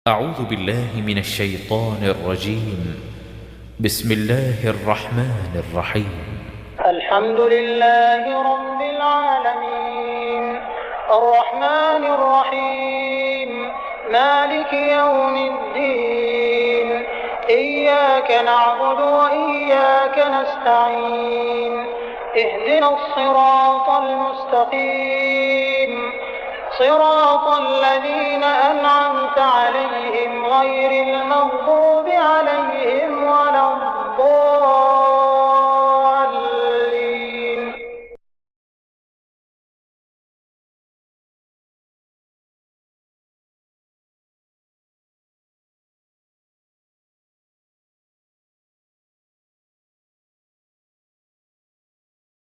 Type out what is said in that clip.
أعوذ بالله من الشيطان الرجيم. بسم الله الرحمن الرحيم. الحمد لله رب العالمين الرحمن الرحيم مالك يوم الدين إياك نعبد وإياك نستعين اهدنا الصراط المستقيم صراط الذين أنعمت عليهم غير المغضوب عليهم ولا الضالين.